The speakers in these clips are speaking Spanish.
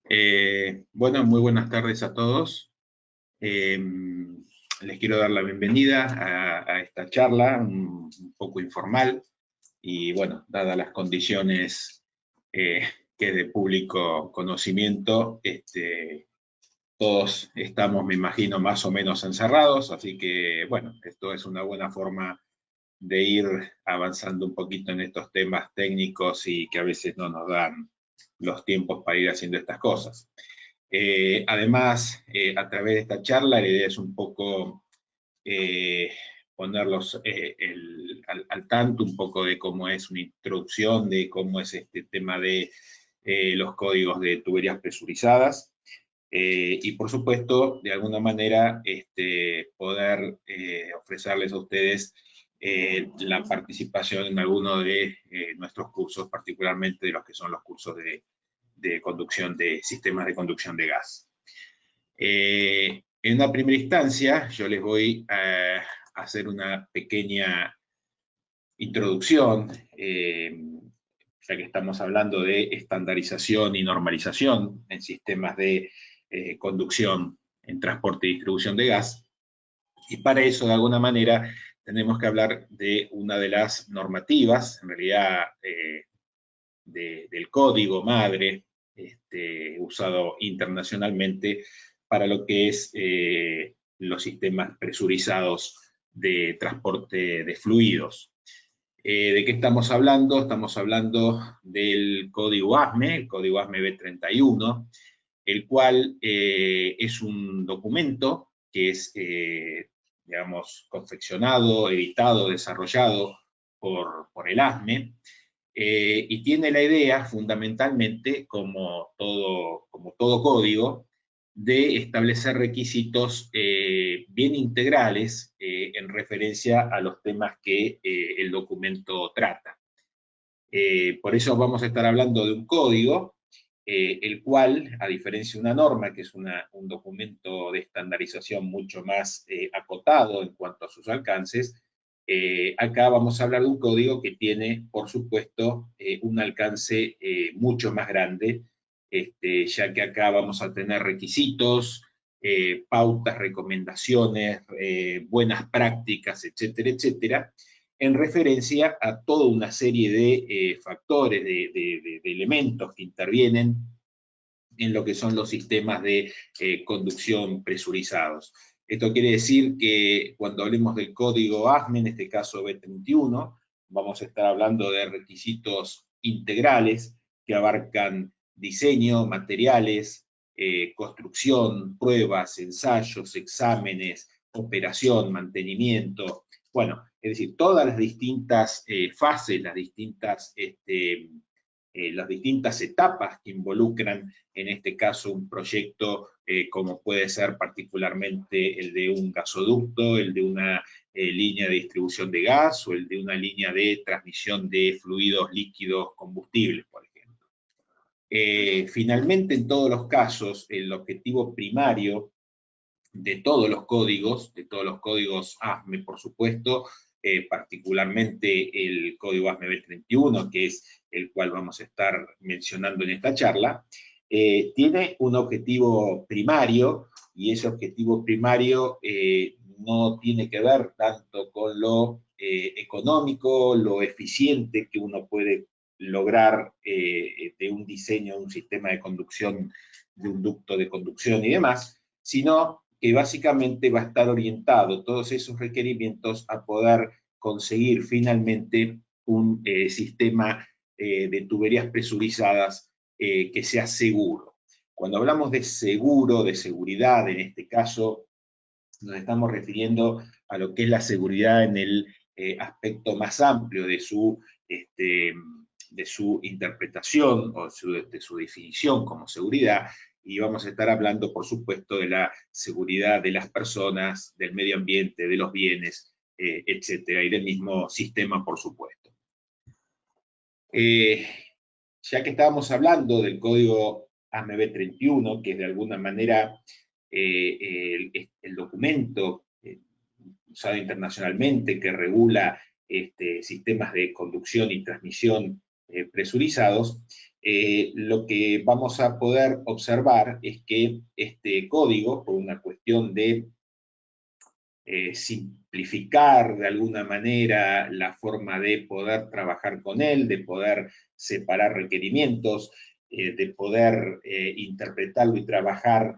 Bueno, muy buenas tardes a todos. Eh, Les quiero dar la bienvenida a esta charla un poco informal y bueno, dadas las condiciones que es de público conocimiento, todos estamos, me imagino, más o menos encerrados, así que bueno, esto es una buena forma de ir avanzando un poquito en estos temas técnicos y que a veces no nos dan los tiempos para ir haciendo estas cosas. Además, a través de esta charla, la idea es un poco eh, ponerlos al tanto un poco de cómo es una introducción, de cómo es este tema de los códigos de tuberías presurizadas. Y por supuesto, de alguna manera, poder ofrecerles a ustedes la participación en alguno de nuestros cursos, particularmente de los que son los cursos de conducción de sistemas de conducción de gas. En una primera instancia, yo les voy a hacer una pequeña introducción, ya que estamos hablando de estandarización y normalización en sistemas de conducción en transporte y distribución de gas. Y para eso, de alguna manera, tenemos que hablar de una de las normativas, en realidad del código madre usado internacionalmente para lo que es los sistemas presurizados de transporte de fluidos. ¿De qué estamos hablando? Estamos hablando del código ASME, el código ASME B31, el cual es un documento que es, digamos, confeccionado, editado, desarrollado por el ASME, y tiene la idea, fundamentalmente, como todo código, de establecer requisitos bien integrales en referencia a los temas que el documento trata. Por eso vamos a estar hablando de un código, el cual, a diferencia de una norma, que es un documento de estandarización mucho más acotado en cuanto a sus alcances, acá vamos a hablar de un código que tiene, por supuesto, un alcance mucho más grande, ya que acá vamos a tener requisitos, pautas, recomendaciones, buenas prácticas, etcétera, etcétera, en referencia a toda una serie de factores, de elementos que intervienen en lo que son los sistemas de conducción presurizados. Esto quiere decir que cuando hablemos del código ASME, en este caso B31, vamos a estar hablando de requisitos integrales que abarcan diseño, materiales, construcción, pruebas, ensayos, exámenes, operación, mantenimiento. Bueno, es decir, todas las distintas fases, las distintas etapas que involucran, en este caso, un proyecto como puede ser particularmente el de un gasoducto, el de una línea de distribución de gas o el de una línea de transmisión de fluidos líquidos combustibles, por ejemplo. Finalmente, en todos los casos, el objetivo primario de todos los códigos ASME, por supuesto, particularmente el código ASME B31, que es el cual vamos a estar mencionando en esta charla, tiene un objetivo primario, y ese objetivo primario no tiene que ver tanto con lo económico, lo eficiente que uno puede lograr de un diseño, de un sistema de conducción, de un ducto de conducción y demás, sino que básicamente va a estar orientado todos esos requerimientos a poder conseguir finalmente un sistema de tuberías presurizadas que sea seguro. Cuando hablamos de seguro, de seguridad, en este caso, nos estamos refiriendo a lo que es la seguridad en el aspecto más amplio de su interpretación o de su definición como seguridad, y vamos a estar hablando, por supuesto, de la seguridad de las personas, del medio ambiente, de los bienes, etcétera, y del mismo sistema, por supuesto. Eh, ya que estábamos hablando del código AMB 31, que es de alguna manera el documento usado internacionalmente que regula sistemas de conducción y transmisión presurizados, lo que vamos a poder observar es que este código, por una cuestión de simplificar de alguna manera la forma de poder trabajar con él, de poder separar requerimientos, de poder interpretarlo y trabajar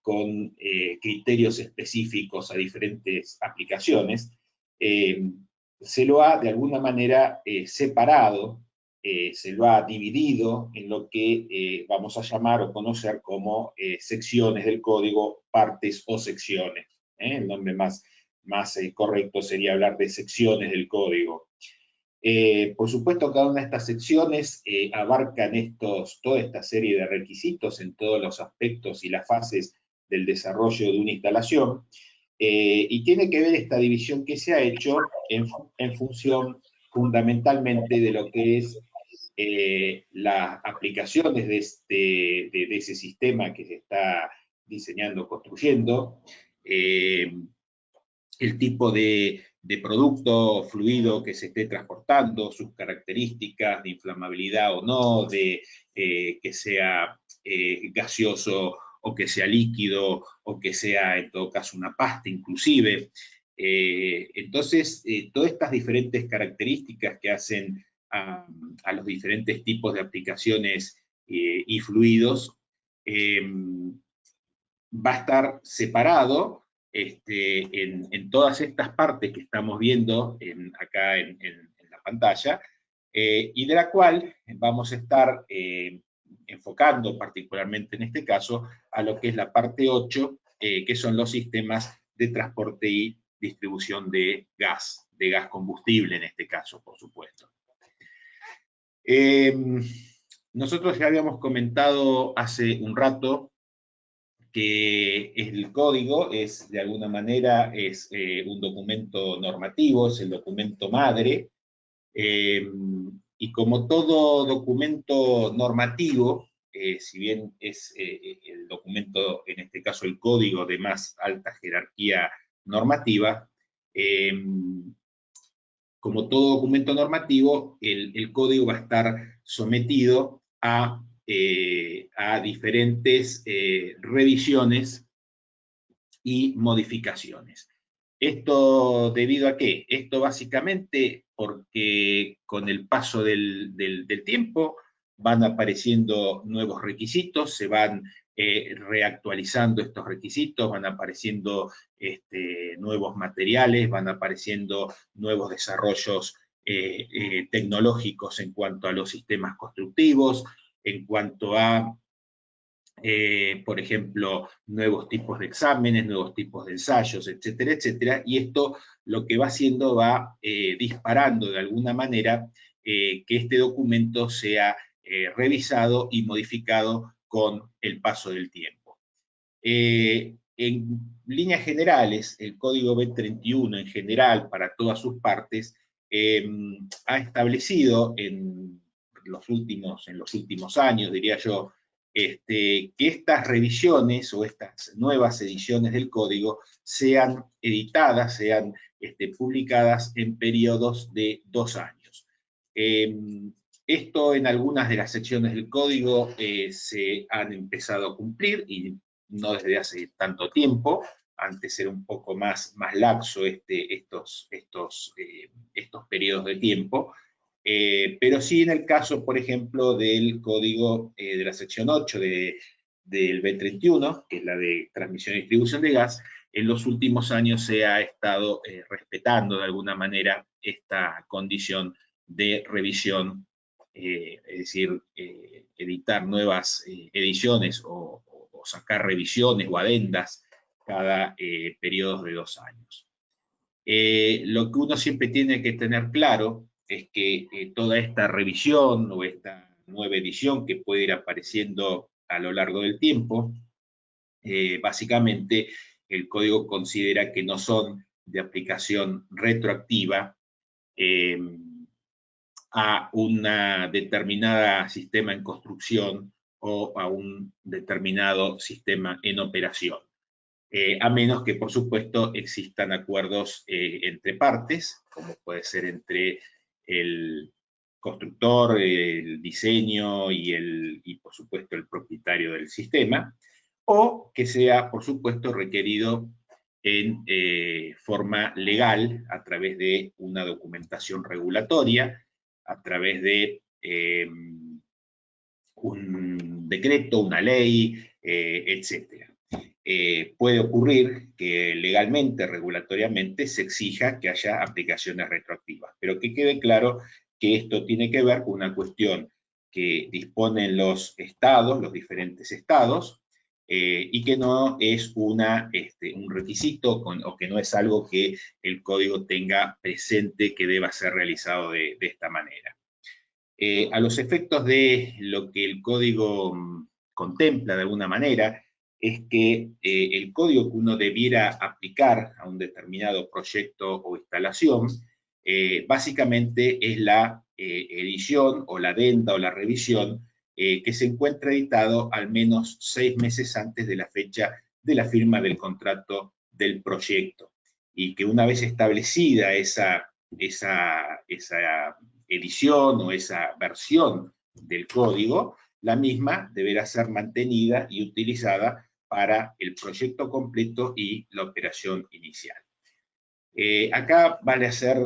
con criterios específicos a diferentes aplicaciones, se lo ha de alguna manera separado, se lo ha dividido en lo que vamos a llamar o conocer como secciones del código, partes o secciones. El nombre más correcto sería hablar de secciones del código. Por supuesto, cada una de estas secciones abarcan toda esta serie de requisitos en todos los aspectos y las fases del desarrollo de una instalación, y tiene que ver esta división que se ha hecho en función fundamentalmente de lo que es las aplicaciones de ese sistema que se está diseñando, construyendo, el tipo de producto fluido que se esté transportando, sus características de inflamabilidad o no, de que sea gaseoso o que sea líquido o que sea en todo caso una pasta inclusive. Entonces, todas estas diferentes características que hacen a los diferentes tipos de aplicaciones y fluidos va a estar separado en todas estas partes que estamos viendo acá en la pantalla, y de la cual vamos a estar enfocando particularmente en este caso a lo que es la parte 8, que son los sistemas de transporte y distribución de gas combustible en este caso, por supuesto. Nosotros ya habíamos comentado hace un rato que el código es, de alguna manera, es un documento normativo, es el documento madre, y como todo documento normativo, si bien es el documento, en este caso el código de más alta jerarquía normativa, como todo documento normativo, el código va a estar sometido a diferentes revisiones y modificaciones. ¿Esto debido a qué? Esto básicamente porque con el paso del tiempo van apareciendo nuevos requisitos, se van reactualizando estos requisitos, van apareciendo nuevos materiales, van apareciendo nuevos desarrollos tecnológicos en cuanto a los sistemas constructivos, en cuanto a por ejemplo, nuevos tipos de exámenes, nuevos tipos de ensayos, etcétera, etcétera, y esto lo que va haciendo va disparando de alguna manera que este documento sea revisado y modificado con el paso del tiempo. En líneas generales, el código B31 en general, para todas sus partes, ha establecido en los últimos años, diría yo, que estas revisiones o estas nuevas ediciones del código sean editadas, sean publicadas en periodos de 2 años. Esto en algunas de las secciones del código se han empezado a cumplir y no desde hace tanto tiempo. Antes era un poco más laxo estos periodos de tiempo. Pero sí en el caso, por ejemplo, del código de la sección 8 del B31, que es la de transmisión y distribución de gas, en los últimos años se ha estado respetando de alguna manera esta condición de revisión, es decir, editar nuevas ediciones o sacar revisiones o adendas cada periodo de 2 años. Lo que uno siempre tiene que tener claro es que toda esta revisión o esta nueva edición que puede ir apareciendo a lo largo del tiempo, básicamente el código considera que no son de aplicación retroactiva a una determinada sistema en construcción o a un determinado sistema en operación. A menos que, por supuesto, existan acuerdos entre partes, como puede ser entre el constructor, el diseño y por supuesto el propietario del sistema, o que sea, por supuesto, requerido en forma legal a través de una documentación regulatoria, a través de un decreto, una ley, etcétera. Puede ocurrir que legalmente, regulatoriamente, se exija que haya aplicaciones retroactivas, pero que quede claro que esto tiene que ver con una cuestión que disponen los estados, los diferentes estados, y que no es un requisito o que no es algo que el código tenga presente que deba ser realizado de esta manera. A los efectos de lo que el código contempla de alguna manera, es que el código que uno debiera aplicar a un determinado proyecto o instalación, básicamente es la edición o la adenda o la revisión que se encuentra editado al menos 6 meses antes de la fecha de la firma del contrato del proyecto. Y que una vez establecida esa edición o esa versión del código, la misma deberá ser mantenida y utilizada para el proyecto completo y la operación inicial. Acá vale hacer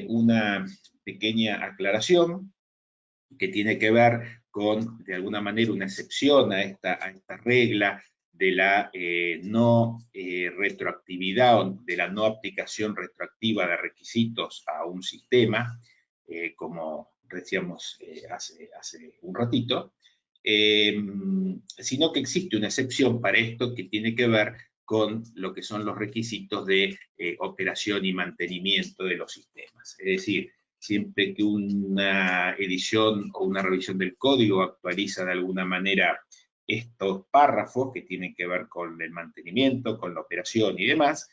una pequeña aclaración que tiene que ver con, de alguna manera, una excepción a esta regla de la no retroactividad o de la no aplicación retroactiva de requisitos a un sistema, como decíamos hace un ratito, sino que existe una excepción para esto que tiene que ver con lo que son los requisitos de operación y mantenimiento de los sistemas. Es decir, siempre que una edición o una revisión del código actualiza de alguna manera estos párrafos que tienen que ver con el mantenimiento, con la operación y demás,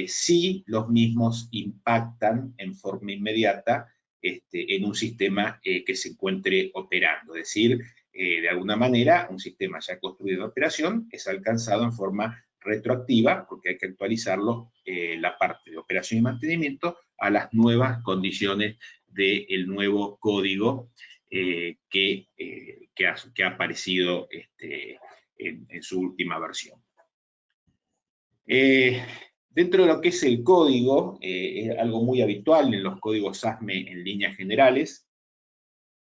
sí los mismos impactan en forma inmediata en un sistema que se encuentre operando. Es decir, de alguna manera, un sistema ya construido en operación es alcanzado en forma retroactiva, porque hay que actualizarlo, la parte de operación y mantenimiento, a las nuevas condiciones del nuevo código que ha aparecido en su última versión. Dentro de lo que es el código, es algo muy habitual en los códigos ASME en líneas generales,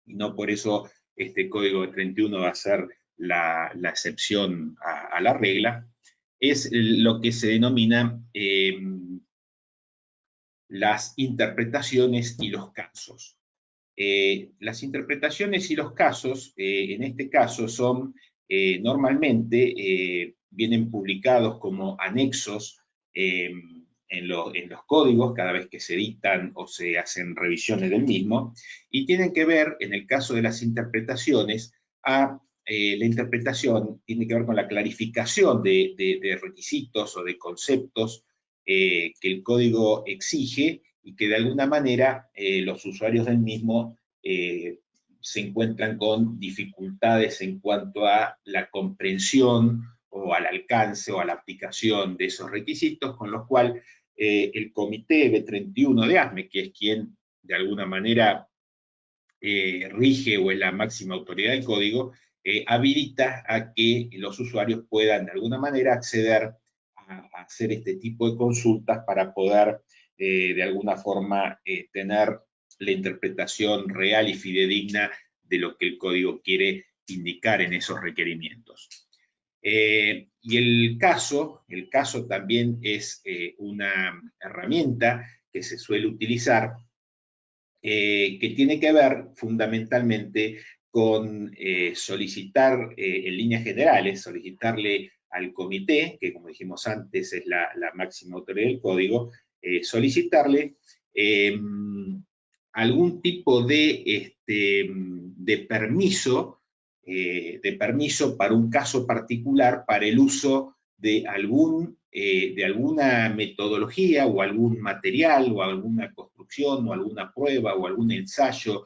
y no por eso este código de 31 va a ser la excepción a la regla, es lo que se denomina las interpretaciones y los casos. Las interpretaciones y los casos, en este caso, son normalmente vienen publicados como anexos en los códigos cada vez que se dictan o se hacen revisiones del mismo, y tienen que ver, en el caso de las interpretaciones, la interpretación tiene que ver con la clarificación de requisitos o de conceptos que el código exige y que de alguna manera los usuarios del mismo se encuentran con dificultades en cuanto a la comprensión o al alcance o a la aplicación de esos requisitos, con lo cual el comité B31 de ASME, que es quien de alguna manera rige o es la máxima autoridad del código, habilita a que los usuarios puedan de alguna manera acceder a hacer este tipo de consultas para poder de alguna forma tener la interpretación real y fidedigna de lo que el código quiere indicar en esos requerimientos. Y el caso también es una herramienta que se suele utilizar que tiene que ver fundamentalmente con solicitar en líneas generales, solicitarle al comité, que como dijimos antes es la máxima autoridad del código, solicitarle algún tipo de permiso para un caso particular para el uso de alguna metodología o algún material o alguna construcción o alguna prueba o algún ensayo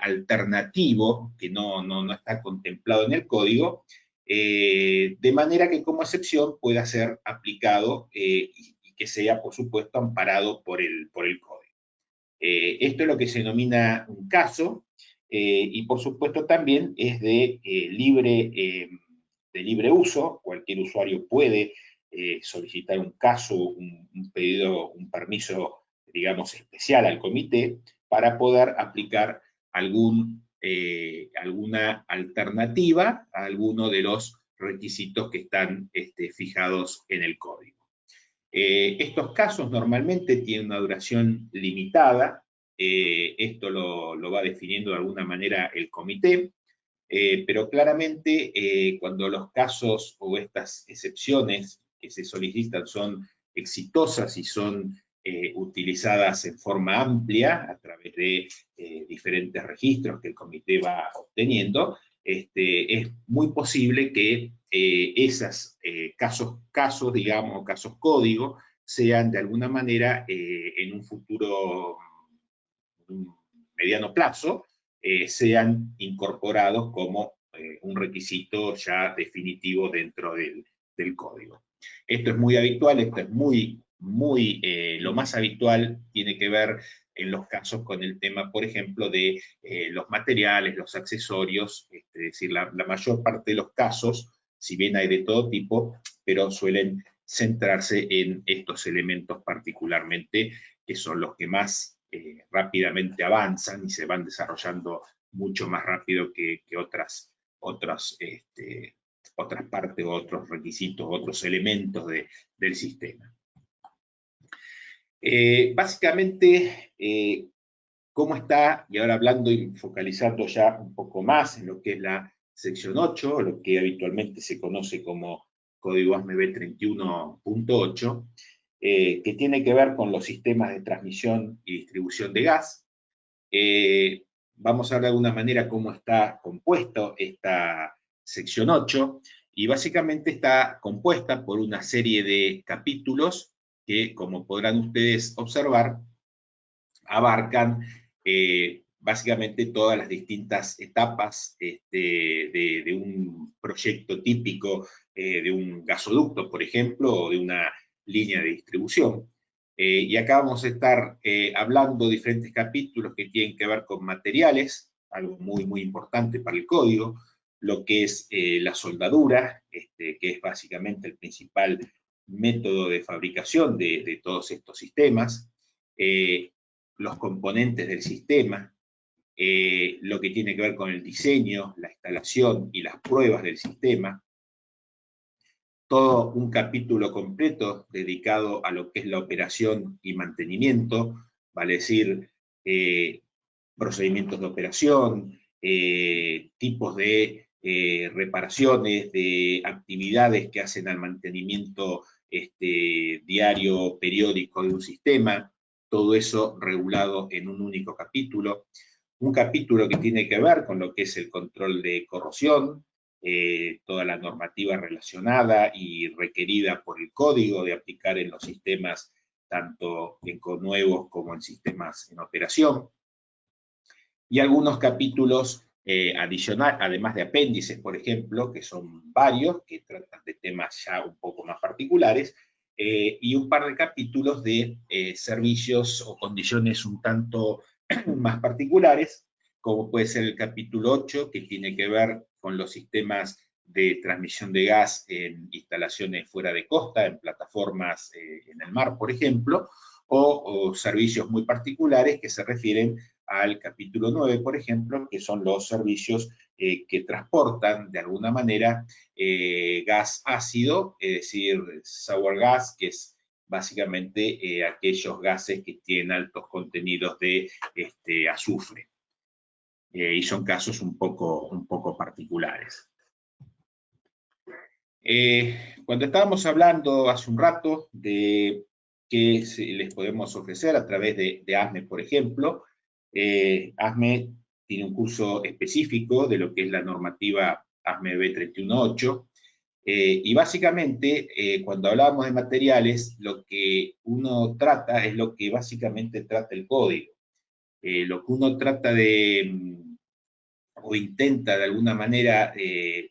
alternativo que no está contemplado en el código, de manera que como excepción pueda ser aplicado y que sea, por supuesto, amparado por el código. Esto es lo que se denomina un caso, y por supuesto también es de libre uso. Cualquier usuario puede solicitar un caso, un pedido, un permiso, digamos, especial al comité para poder aplicar alguna alternativa a alguno de los requisitos que están fijados en el código. Estos casos normalmente tienen una duración limitada. Esto lo va definiendo de alguna manera el comité, pero claramente cuando los casos o estas excepciones que se solicitan son exitosas y son utilizadas en forma amplia a través de diferentes registros que el comité va obteniendo, es muy posible que esos casos, digamos, casos código, sean de alguna manera en un futuro, un mediano plazo, sean incorporados como un requisito ya definitivo dentro del código. Esto es muy habitual, esto es lo más habitual tiene que ver en los casos con el tema, por ejemplo, de los materiales, los accesorios, es decir, la mayor parte de los casos, si bien hay de todo tipo, pero suelen centrarse en estos elementos particularmente, que son los que más rápidamente avanzan y se van desarrollando mucho más rápido que otras partes, otros requisitos, otros elementos del sistema. Básicamente, ¿cómo está? Y ahora hablando y focalizando ya un poco más en lo que es la sección 8, lo que habitualmente se conoce como Código ASME 31.8, que tiene que ver con los sistemas de transmisión y distribución de gas. Vamos a ver de alguna manera cómo está compuesto esta sección 8, y básicamente está compuesta por una serie de capítulos que, como podrán ustedes observar, abarcan básicamente todas las distintas etapas de un proyecto típico de un gasoducto, por ejemplo, o de una línea de distribución. Y acá vamos a estar hablando de diferentes capítulos que tienen que ver con materiales, algo muy importante para el código, lo que es la soldadura, que es básicamente el principal método de fabricación de todos estos sistemas, los componentes del sistema, lo que tiene que ver con el diseño, la instalación y las pruebas del sistema, todo un capítulo completo dedicado a lo que es la operación y mantenimiento, vale decir, procedimientos de operación, tipos de reparaciones, de actividades que hacen al mantenimiento diario, periódico de un sistema, todo eso regulado en un único capítulo. Un capítulo que tiene que ver con lo que es el control de corrosión, toda la normativa relacionada y requerida por el código de aplicar en los sistemas, tanto en nuevos como en sistemas en operación. Y algunos capítulos adicionales, además de apéndices, por ejemplo, que son varios, que tratan de temas ya un poco más particulares, y un par de capítulos de servicios o condiciones un tanto más particulares, como puede ser el capítulo 8, que tiene que ver con los sistemas de transmisión de gas en instalaciones fuera de costa, en plataformas en el mar, por ejemplo, o servicios muy particulares que se refieren al capítulo 9, por ejemplo, que son los servicios que transportan de alguna manera gas ácido, es decir, sour gas, que es básicamente aquellos gases que tienen altos contenidos de azufre. Y son casos un poco particulares. Cuando estábamos hablando hace un rato de qué les podemos ofrecer a través de ASME, por ejemplo, ASME tiene un curso específico de lo que es la normativa ASME B318, y básicamente cuando hablamos de materiales, lo que uno trata es lo que básicamente trata el código. Lo que uno trata o intenta de alguna manera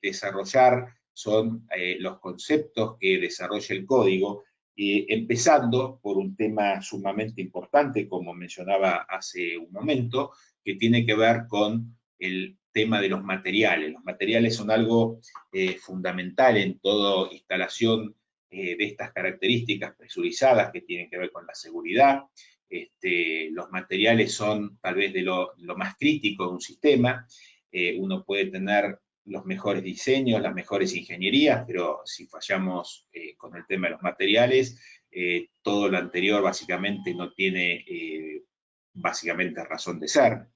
desarrollar son los conceptos que desarrolla el código, empezando por un tema sumamente importante, como mencionaba hace un momento, que tiene que ver con el tema de los materiales. Los materiales son algo fundamental en toda instalación de estas características presurizadas que tienen que ver con la seguridad. Los materiales son tal vez de lo más crítico de un sistema. Uno puede tener los mejores diseños, las mejores ingenierías, pero si fallamos con el tema de los materiales, todo lo anterior básicamente no tiene básicamente razón de ser.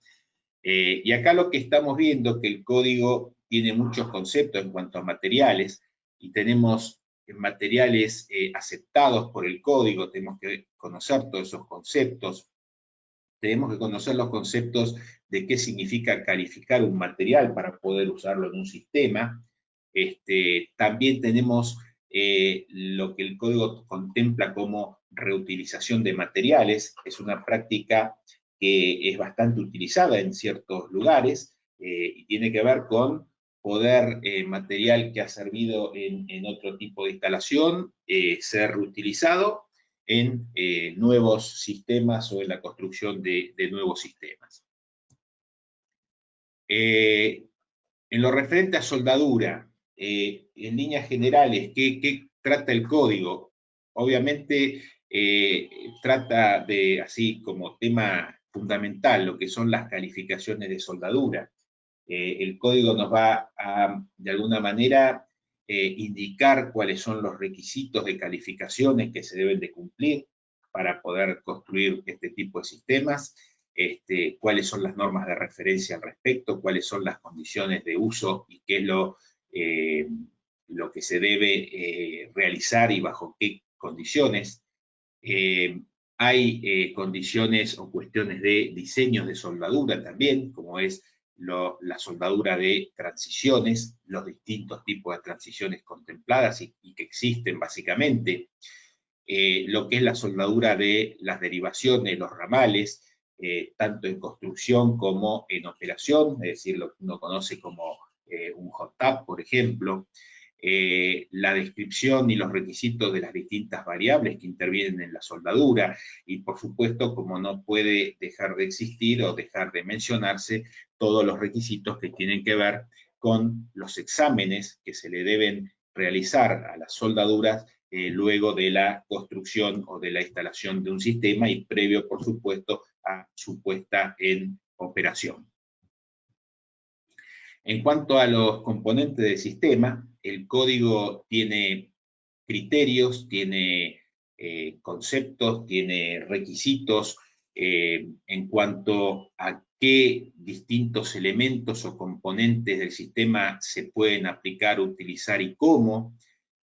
Y acá lo que estamos viendo es que el código tiene muchos conceptos en cuanto a materiales, y tenemos materiales aceptados por el código. Tenemos que conocer todos esos conceptos. Tenemos que conocer los conceptos de qué significa calificar un material para poder usarlo en un sistema. También tenemos lo que el código contempla como reutilización de materiales. Es una práctica que es bastante utilizada en ciertos lugares y tiene que ver con poder material que ha servido en otro tipo de instalación ser reutilizado en nuevos sistemas o en la construcción de nuevos sistemas. En lo referente a soldadura, en líneas generales, ¿qué trata el código? Obviamente trata de, así como tema fundamental, lo que son las calificaciones de soldadura. El código nos va a, de alguna manera, indicar cuáles son los requisitos de calificaciones que se deben de cumplir para poder construir este tipo de sistemas, cuáles son las normas de referencia al respecto, cuáles son las condiciones de uso y qué es lo que se debe realizar y bajo qué condiciones. Hay condiciones o cuestiones de diseños de soldadura también, como es la soldadura de transiciones, los distintos tipos de transiciones contempladas y que existen básicamente, lo que es la soldadura de las derivaciones, los ramales, tanto en construcción como en operación, es decir, lo que uno conoce como un hot tap, por ejemplo. La descripción y los requisitos de las distintas variables que intervienen en la soldadura, y por supuesto, como no puede dejar de existir o dejar de mencionarse, todos los requisitos que tienen que ver con los exámenes que se le deben realizar a las soldaduras luego de la construcción o de la instalación de un sistema y previo, por supuesto, a su puesta en operación. En cuanto a los componentes del sistema, el código tiene criterios, tiene conceptos, tiene requisitos en cuanto a qué distintos elementos o componentes del sistema se pueden aplicar, utilizar y cómo.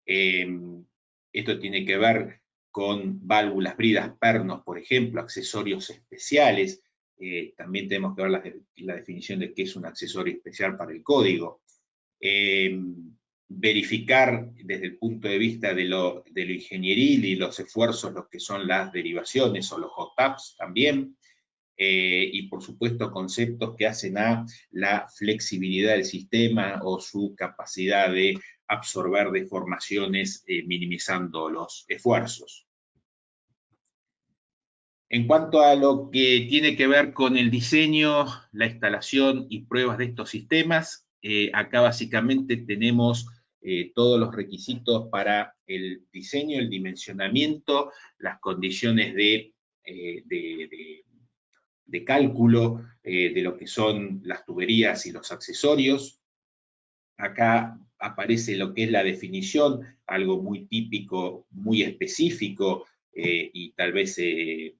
Esto tiene que ver con válvulas, bridas, pernos, por ejemplo, accesorios especiales. También tenemos que ver la definición de qué es un accesorio especial para el código. Verificar desde el punto de vista de lo ingenieril y los esfuerzos, lo que son las derivaciones o los hot taps también. Y por supuesto conceptos que hacen a la flexibilidad del sistema o su capacidad de absorber deformaciones minimizando los esfuerzos. En cuanto a lo que tiene que ver con el diseño, la instalación y pruebas de estos sistemas, acá básicamente tenemos todos los requisitos para el diseño, el dimensionamiento, las condiciones de cálculo de lo que son las tuberías y los accesorios. Acá aparece lo que es la definición, algo muy típico, muy específico, y tal vez, de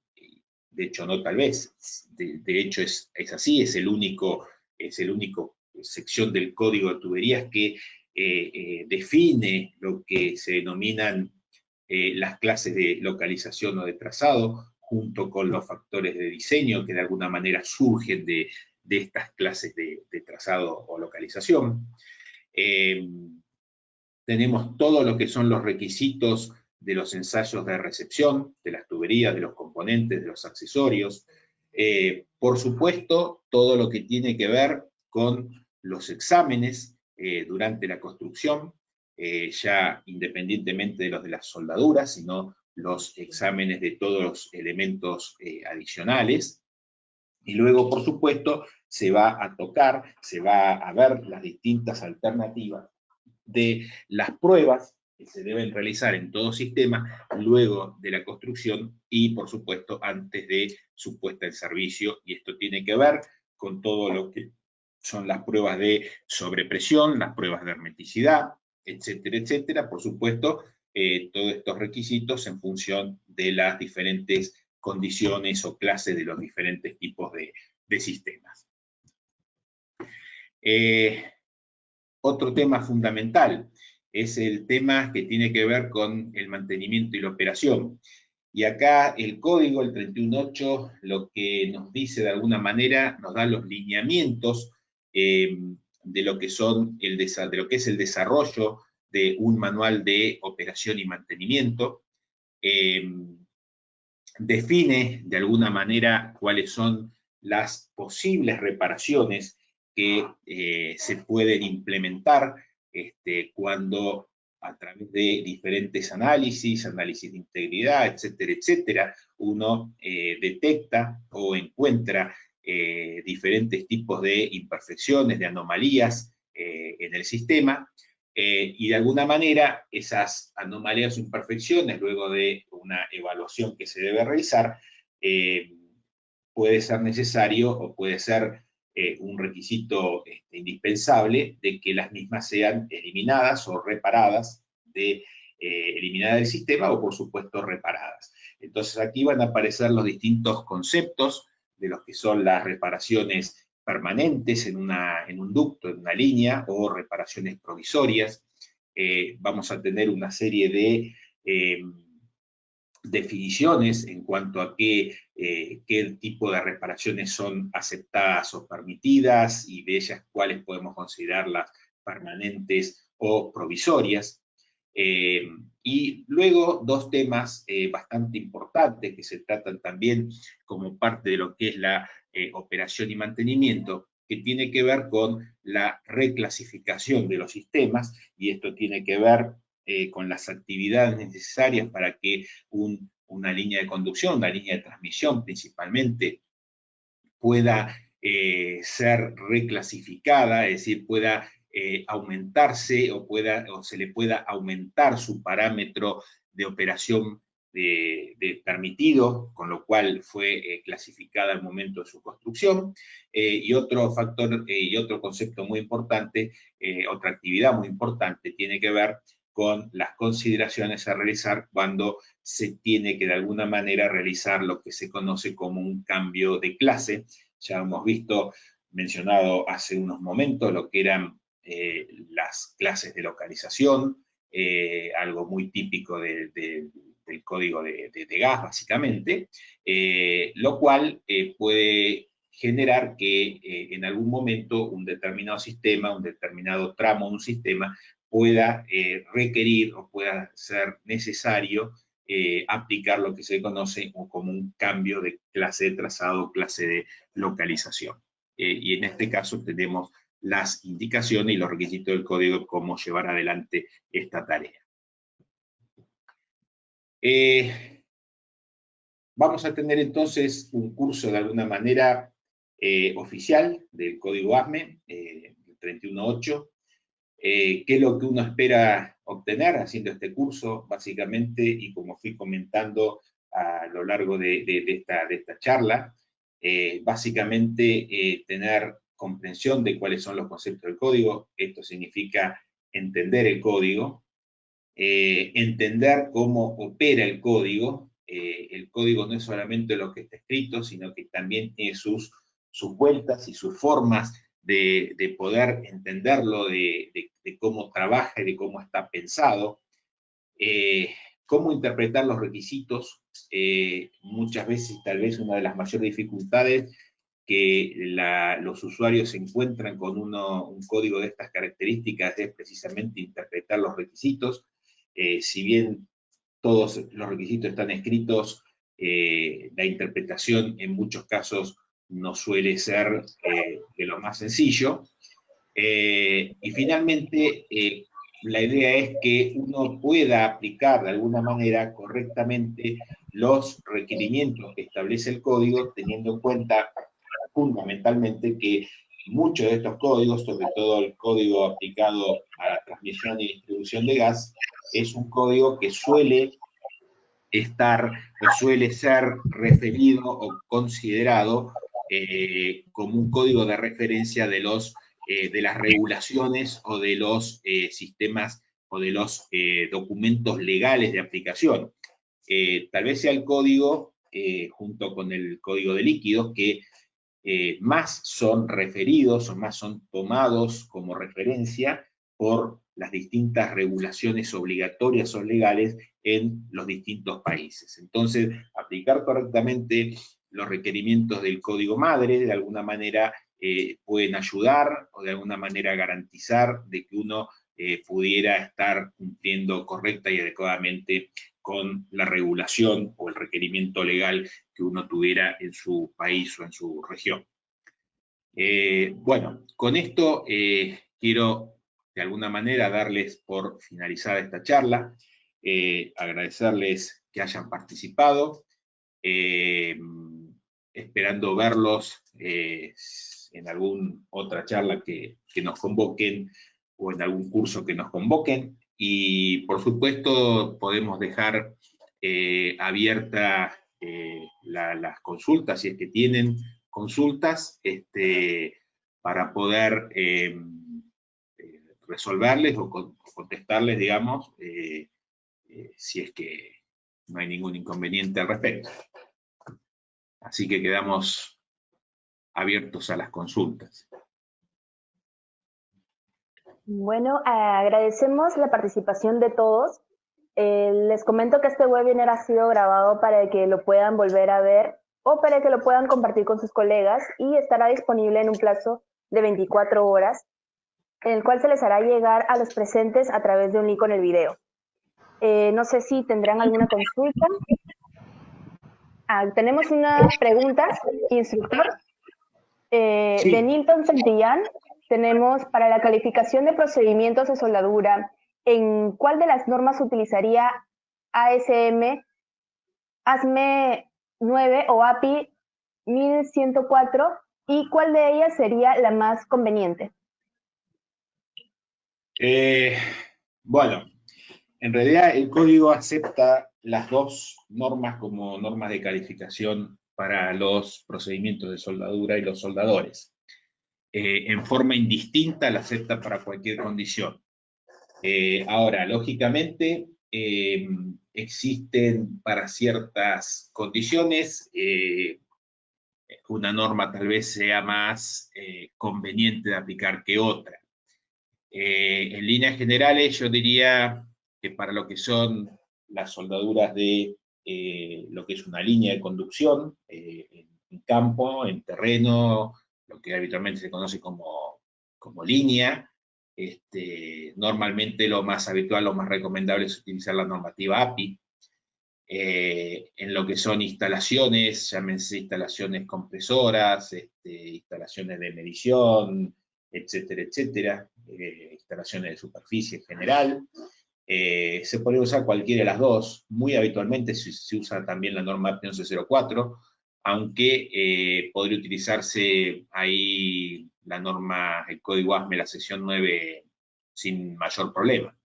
hecho no tal vez, de hecho es así, es el único sección del código de tuberías que define lo que se denominan las clases de localización o de trazado, junto con los factores de diseño que de alguna manera surgen de estas clases de trazado o localización. Tenemos todo lo que son los requisitos de los ensayos de recepción, de las tuberías, de los componentes, de los accesorios. Por supuesto, todo lo que tiene que ver con los exámenes durante la construcción, ya independientemente de los de las soldaduras, sino los exámenes de todos los elementos adicionales. Y luego, por supuesto, se va a tocar, se va a ver las distintas alternativas de las pruebas que se deben realizar en todo sistema luego de la construcción y, por supuesto, antes de su puesta en servicio. Y esto tiene que ver con todo lo que son las pruebas de sobrepresión, las pruebas de hermeticidad, etcétera, etcétera. Por supuesto, todos estos requisitos en función de las diferentes condiciones o clases de los diferentes tipos de sistemas. Otro tema fundamental es el tema que tiene que ver con el mantenimiento y la operación. Y acá el código, el 31.8, lo que nos dice de alguna manera, nos da los lineamientos de lo que son de lo que es el desarrollo de un manual de operación y mantenimiento. Define de alguna manera cuáles son las posibles reparaciones que se pueden implementar cuando a través de diferentes análisis de integridad, etcétera, etcétera, uno detecta o encuentra diferentes tipos de imperfecciones, de anomalías en el sistema, y de alguna manera esas anomalías o imperfecciones, luego de una evaluación que se debe realizar, puede ser necesario o puede ser un requisito indispensable de que las mismas sean eliminadas o reparadas, eliminadas del sistema o por supuesto reparadas. Entonces aquí van a aparecer los distintos conceptos de los que son las reparaciones permanentes en un ducto, en una línea, o reparaciones provisorias. Vamos a tener una serie de definiciones en cuanto a qué tipo de reparaciones son aceptadas o permitidas y de ellas cuáles podemos considerarlas permanentes o provisorias. Y luego dos temas bastante importantes que se tratan también como parte de lo que es la operación y mantenimiento, que tiene que ver con la reclasificación de los sistemas, y esto tiene que ver con las actividades necesarias para que una línea de conducción, una línea de transmisión principalmente, pueda ser reclasificada, es decir, pueda aumentarse o se le pueda aumentar su parámetro de operación de permitido, con lo cual fue clasificada al momento de su construcción. Y otro factor y otro concepto muy importante, otra actividad muy importante, tiene que ver con las consideraciones a realizar cuando se tiene que de alguna manera realizar lo que se conoce como un cambio de clase. Ya hemos mencionado hace unos momentos lo que eran las clases de localización, algo muy típico del código de gas, básicamente, lo cual puede generar que en algún momento un determinado sistema, un determinado tramo de un sistema pueda requerir o pueda ser necesario aplicar lo que se conoce como un cambio de clase de trazado, clase de localización. Y en este caso tenemos las indicaciones y los requisitos del código de cómo llevar adelante esta tarea. Vamos a tener entonces un curso de alguna manera oficial del código ASME, 31.8. ¿Qué es lo que uno espera obtener haciendo este curso? Básicamente, y como fui comentando a lo largo de esta charla, básicamente tener comprensión de cuáles son los conceptos del código. Esto significa entender el código, entender cómo opera el código. El código no es solamente lo que está escrito, sino que también tiene sus vueltas y sus formas de poder entenderlo, de cómo trabaja y de cómo está pensado. Cómo interpretar los requisitos. Muchas veces, tal vez, una de las mayores dificultades que los usuarios se encuentran con un código de estas características es precisamente interpretar los requisitos. Si bien todos los requisitos están escritos, la interpretación en muchos casos no suele ser de lo más sencillo. Y finalmente, la idea es que uno pueda aplicar de alguna manera correctamente los requerimientos que establece el código, teniendo en cuenta fundamentalmente que muchos de estos códigos, sobre todo el código aplicado a la transmisión y distribución de gas, es un código que suele estar o suele ser referido o considerado como un código de referencia de las regulaciones o de los sistemas o de los documentos legales de aplicación. Tal vez sea el código, junto con el código de líquidos, que más son referidos o más son tomados como referencia por las distintas regulaciones obligatorias o legales en los distintos países. Entonces, aplicar correctamente los requerimientos del código madre, de alguna manera, pueden ayudar o de alguna manera garantizar de que uno pudiera estar cumpliendo correcta y adecuadamente con la regulación o el requerimiento legal que uno tuviera en su país o en su región. Bueno, con esto quiero de alguna manera darles por finalizada esta charla, agradecerles que hayan participado, esperando verlos en alguna otra charla que nos convoquen o en algún curso que nos convoquen, y por supuesto podemos dejar abierta las consultas, si es que tienen consultas, para poder resolverles o contestarles, digamos, si es que no hay ningún inconveniente al respecto. Así que quedamos abiertos a las consultas. Bueno, agradecemos la participación de todos. Les comento que este webinar ha sido grabado para que lo puedan volver a ver o para que lo puedan compartir con sus colegas, y estará disponible en un plazo de 24 horas, en el cual se les hará llegar a los presentes a través de un link con el video. No sé si tendrán alguna consulta. Tenemos unas preguntas, instructor. Sí. De Nilton Santillán, tenemos: para la calificación de procedimientos de soldadura, ¿en cuál de las normas utilizaría ASM, ASME 9 o API 1104, y cuál de ellas sería la más conveniente? Bueno, en realidad el código acepta las dos normas como normas de calificación para los procedimientos de soldadura y los soldadores. En forma indistinta la acepta para cualquier condición. Ahora, lógicamente, existen para ciertas condiciones, una norma tal vez sea más conveniente de aplicar que otra. En líneas generales, yo diría que para lo que son las soldaduras de lo que es una línea de conducción, en campo, en terreno, lo que habitualmente se conoce como línea, normalmente lo más habitual, lo más recomendable es utilizar la normativa API. En lo que son instalaciones, llámense instalaciones compresoras, instalaciones de medición, etcétera, etcétera, instalaciones de superficie en general. Se puede usar cualquiera de las dos. Muy habitualmente se usa también la norma API 1104, aunque podría utilizarse ahí la norma, el código ASME, la sección 9, sin mayor problema.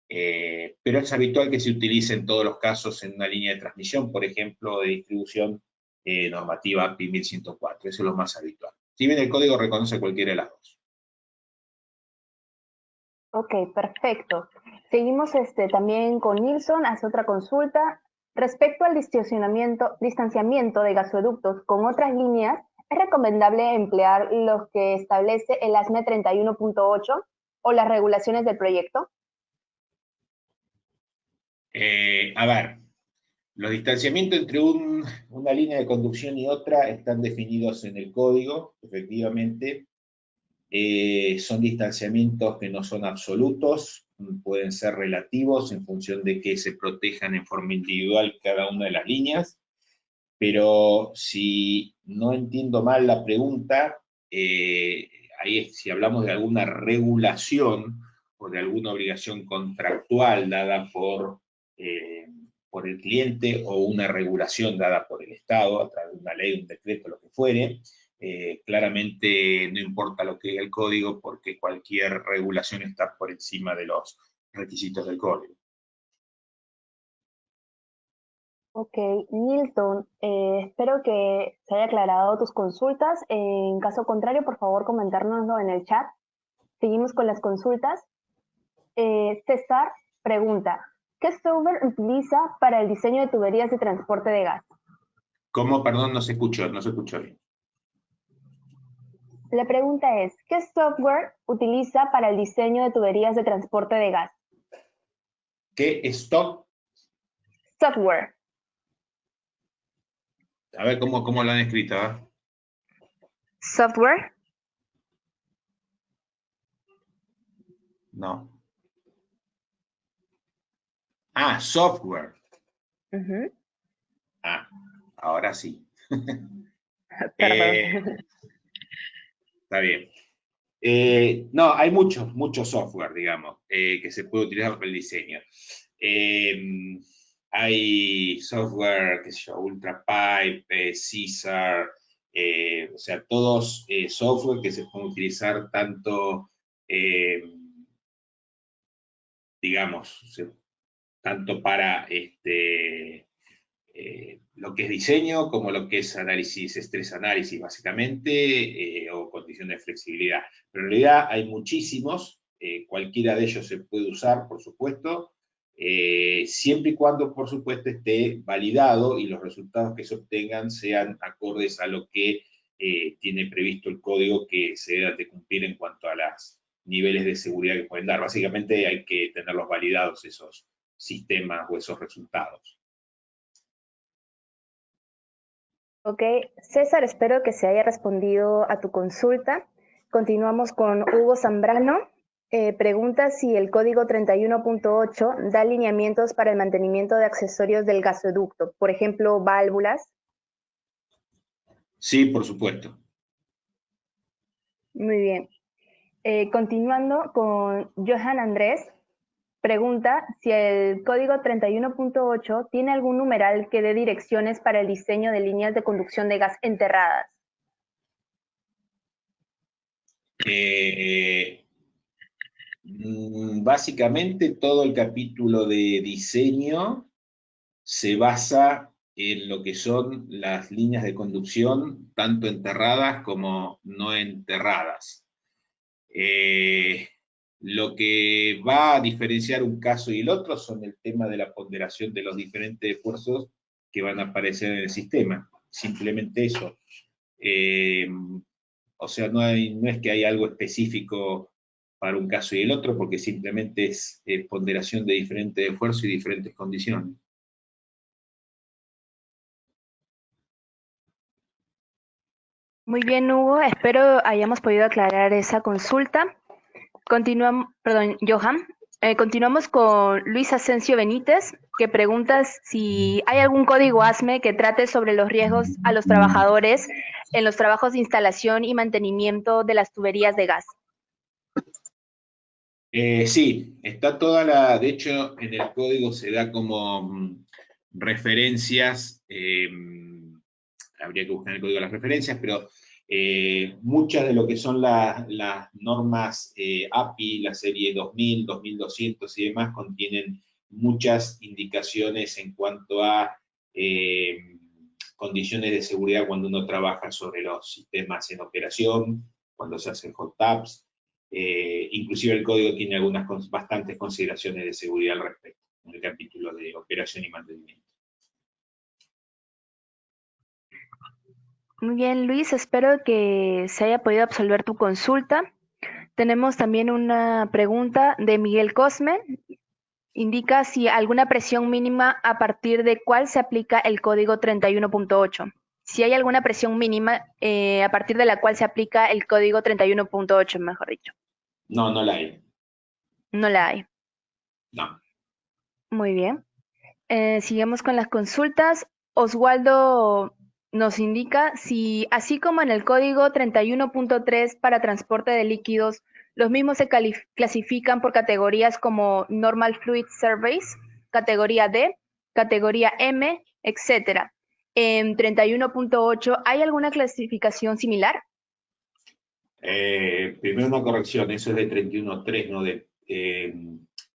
Pero es habitual que se utilice en todos los casos en una línea de transmisión, por ejemplo, de distribución, normativa API 1104. Eso es lo más habitual. Si bien el código reconoce cualquiera de las dos. Ok, perfecto. Seguimos también con Nilson, hace otra consulta. Respecto al distanciamiento de gasoductos con otras líneas, ¿es recomendable emplear los que establece el ASME 31.8 o las regulaciones del proyecto? A ver, los distanciamientos entre una línea de conducción y otra están definidos en el código, efectivamente. Son distanciamientos que no son absolutos, pueden ser relativos en función de que se protejan en forma individual cada una de las líneas, pero si no entiendo mal la pregunta, ahí si hablamos de alguna regulación o de alguna obligación contractual dada por el cliente o una regulación dada por el Estado a través de una ley, un decreto, lo que fuere. Claramente no importa lo que diga el código porque cualquier regulación está por encima de los requisitos del código. Ok, Nilton, espero que se haya aclarado tus consultas. En caso contrario, por favor, comentárnoslo en el chat. Seguimos con las consultas. César pregunta, ¿qué software utiliza para el diseño de tuberías de transporte de gas? ¿Cómo? Perdón, no se escuchó bien. La pregunta es, ¿qué software utiliza para el diseño de tuberías de transporte de gas? ¿Qué stock? Software. A ver cómo lo han escrito, ¿eh? Software. No. Ah, software. Ujú. Ah, ahora sí. Eh, Perdón. está bien. No, hay mucho software, digamos, que se puede utilizar para el diseño. Hay software, qué sé yo, UltraPipe, Caesar, o sea, todos software que se pueden utilizar tanto, digamos, tanto para lo que es diseño como lo que es análisis, estrés análisis básicamente, o condiciones de flexibilidad. Pero en realidad hay muchísimos, cualquiera de ellos se puede usar, por supuesto, siempre y cuando, por supuesto, esté validado y los resultados que se obtengan sean acordes a lo que tiene previsto el código que se debe de cumplir en cuanto a los niveles de seguridad que pueden dar. Básicamente hay que tenerlos validados esos sistemas o esos resultados. Ok, César, espero que se haya respondido a tu consulta. Continuamos con Hugo Zambrano. Pregunta si el código 31.8 da lineamientos para el mantenimiento de accesorios del gasoducto, por ejemplo, válvulas. Sí, por supuesto. Muy bien. Continuando con Johan Andrés, pregunta si el código 31.8 tiene algún numeral que dé direcciones para el diseño de líneas de conducción de gas enterradas. Básicamente todo el capítulo de diseño se basa en lo que son las líneas de conducción, tanto enterradas como no enterradas. Lo que va a diferenciar un caso y el otro son el tema de la ponderación de los diferentes esfuerzos que van a aparecer en el sistema. Simplemente eso. O sea, no es que hay algo específico para un caso y el otro, porque simplemente es ponderación de diferentes esfuerzos y diferentes condiciones. Muy bien, Hugo. Espero hayamos podido aclarar esa consulta. Continuamos, perdón, Johan. Continuamos con Luis Asensio Benítez, que pregunta si hay algún código ASME que trate sobre los riesgos a los trabajadores en los trabajos de instalación y mantenimiento de las tuberías de gas. Sí, está de hecho en el código se da como referencias, habría que buscar en el código las referencias, pero muchas de lo que son las normas API, la serie 2000, 2200 y demás, contienen muchas indicaciones en cuanto a condiciones de seguridad cuando uno trabaja sobre los sistemas en operación, cuando se hacen hot taps. Inclusive el código tiene bastantes consideraciones de seguridad al respecto, en el capítulo de operación y mantenimiento. Muy bien, Luis, espero que se haya podido absolver tu consulta. Tenemos también una pregunta de Miguel Cosme. Indica si alguna presión mínima a partir de cuál se aplica el código 31.8. Si hay alguna presión mínima a partir de la cual se aplica el código 31.8, mejor dicho. No, no la hay. No la hay. No. Muy bien. Sigamos con las consultas. Oswaldo nos indica si, así como en el código 31.3 para transporte de líquidos, Los mismos se clasifican por categorías como Normal Fluid Surveys, categoría D, categoría M, etcétera. En 31.8, ¿hay alguna clasificación similar? Primero una corrección, eso es de 31.3,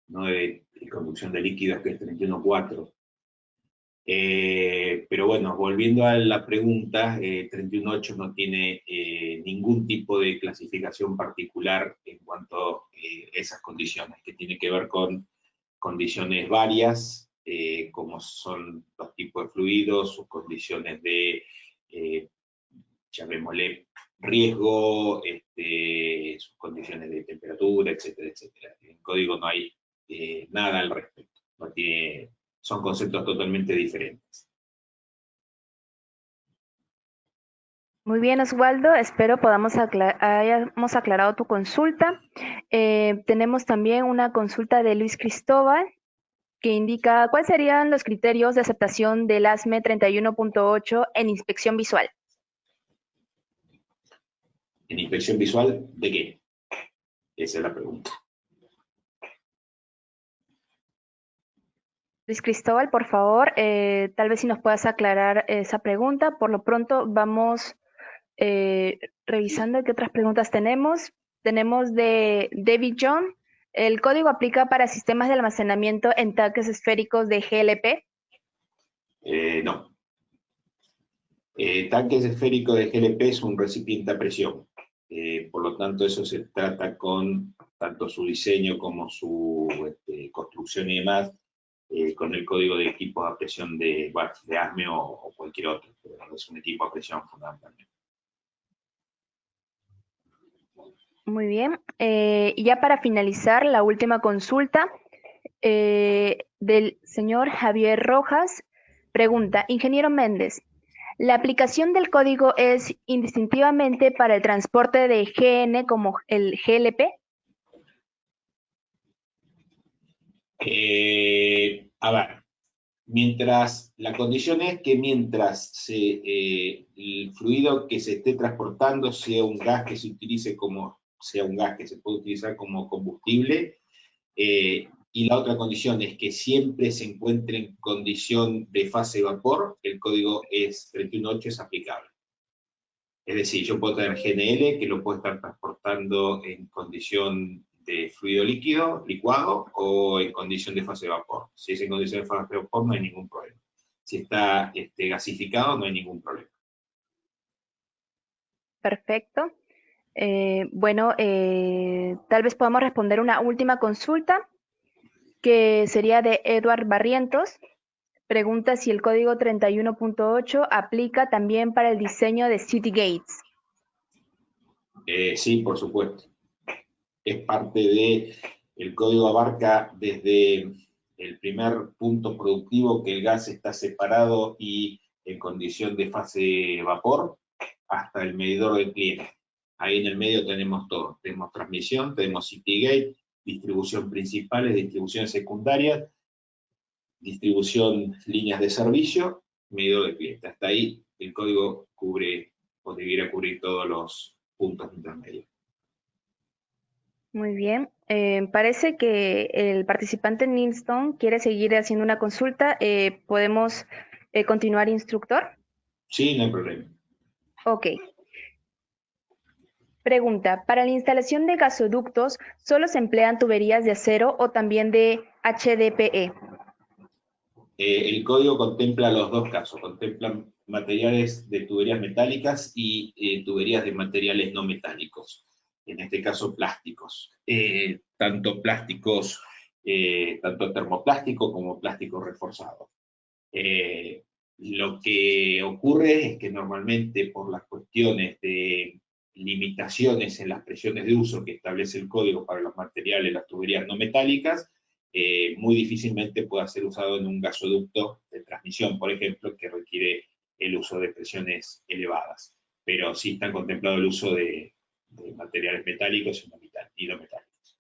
no de conducción de líquidos, que es 31.4. Pero bueno, volviendo a la pregunta, 31.8 no tiene ningún tipo de clasificación particular en cuanto a esas condiciones, que tiene que ver con condiciones varias, como son los tipos de fluidos, sus condiciones de, llamémosle, riesgo, sus condiciones de temperatura, etcétera, etcétera. En código no hay nada al respecto. No tiene, son conceptos totalmente diferentes. Muy bien, Oswaldo. Espero hayamos aclarado tu consulta. Tenemos también una consulta de Luis Cristóbal que indica cuáles serían los criterios de aceptación del ASME 31.8 en inspección visual. ¿En inspección visual de qué? Esa es la pregunta. Luis Cristóbal, por favor, tal vez si nos puedas aclarar esa pregunta. Por lo pronto vamos revisando qué otras preguntas tenemos. Tenemos de David John. ¿El código aplica para sistemas de almacenamiento en tanques esféricos de GLP? No. Tanques esféricos de GLP es un recipiente a presión. Por lo tanto, eso se trata con tanto su diseño como su construcción y demás, con el código de equipos a presión de ASME o cualquier otro. Pero es un equipo a presión fundamentalmente. Muy bien. Y ya para finalizar, la última consulta del señor Javier Rojas. Pregunta, ingeniero Méndez, ¿la aplicación del código es indistintivamente para el transporte de GN como el GLP? A ver, mientras, la condición es que mientras el fluido que se esté transportando sea un gas que se utilice como, sea un gas que se puede utilizar como combustible, y la otra condición es que siempre se encuentre en condición de fase vapor, el código es 31.8 es aplicable. Es decir, yo puedo tener GNL que lo puedo estar transportando en condición de fluido líquido, licuado, o en condición de fase de vapor. Si es en condición de fase de vapor, no hay ningún problema. Si está gasificado, no hay ningún problema. Perfecto. Bueno, tal vez podamos responder una última consulta que sería de Edward Barrientos. Pregunta si el código 31.8 aplica también para el diseño de City Gates. Sí, por supuesto. Es parte de, el código abarca desde el primer punto productivo que el gas está separado y en condición de fase vapor, hasta el medidor de cliente. Ahí en el medio tenemos todo. Tenemos transmisión, tenemos City Gate, distribución principales, distribución secundaria, distribución líneas de servicio, medidor de cliente. Hasta ahí el código cubre o debiera cubrir todos los puntos intermedios. Muy bien. Parece que el participante Nilsson quiere seguir haciendo una consulta. ¿Podemos continuar, instructor? Sí, no hay problema. Ok. Pregunta, ¿para la instalación de gasoductos solo se emplean tuberías de acero o también de HDPE? El código contempla los dos casos, contempla materiales de tuberías metálicas y tuberías de materiales no metálicos, en este caso plásticos, tanto plásticos, tanto termoplástico como plástico reforzado. Lo que ocurre es que normalmente por las cuestiones de limitaciones en las presiones de uso que establece el código para los materiales, las tuberías no metálicas, muy difícilmente pueda ser usado en un gasoducto de transmisión, por ejemplo, que requiere el uso de presiones elevadas. Pero sí está contemplado el uso de materiales metálicos y no metálicos.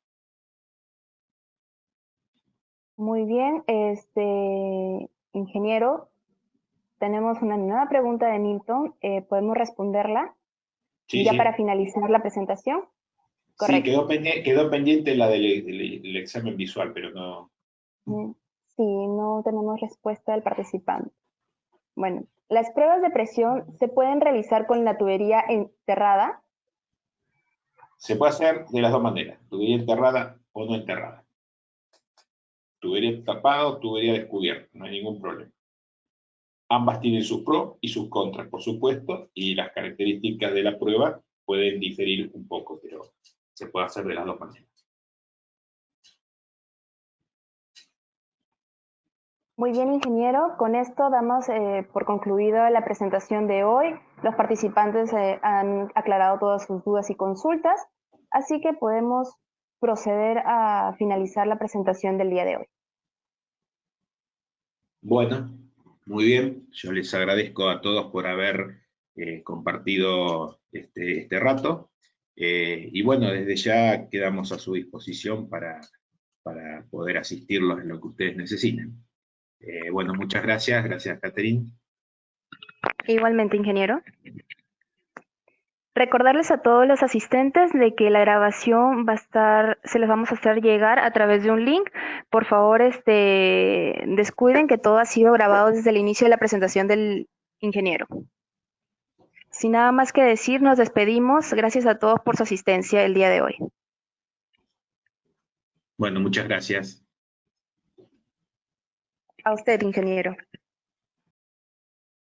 Muy bien, ingeniero, tenemos una nueva pregunta de Nilton. ¿Podemos responderla Sí, ya para sí, finalizar la presentación? Sí, Correcto. quedó pendiente la del examen visual, pero no. Sí, no tenemos respuesta del participante. Bueno, las pruebas de presión se pueden realizar con la tubería enterrada. Se puede hacer de las dos maneras, tubería enterrada o no enterrada. Tubería tapada o tubería descubierta, no hay ningún problema. Ambas tienen sus pros y sus contras, por supuesto, y las características de la prueba pueden diferir un poco, pero se puede hacer de las dos maneras. Muy bien, ingeniero. Con esto damos por concluida la presentación de hoy. Los participantes han aclarado todas sus dudas y consultas, así que podemos proceder a finalizar la presentación del día de hoy. Bueno, muy bien. Yo les agradezco a todos por haber compartido este rato. Y bueno, desde ya quedamos a su disposición para poder asistirlos en lo que ustedes necesiten. Bueno, muchas gracias. Gracias, Catherine. Igualmente, ingeniero. Recordarles a todos los asistentes de que la grabación va a estar, se les vamos a hacer llegar a través de un link. Por favor, descuiden que todo ha sido grabado desde el inicio de la presentación del ingeniero. Sin nada más que decir, nos despedimos. Gracias a todos por su asistencia el día de hoy. Bueno, muchas gracias. A usted, ingeniero.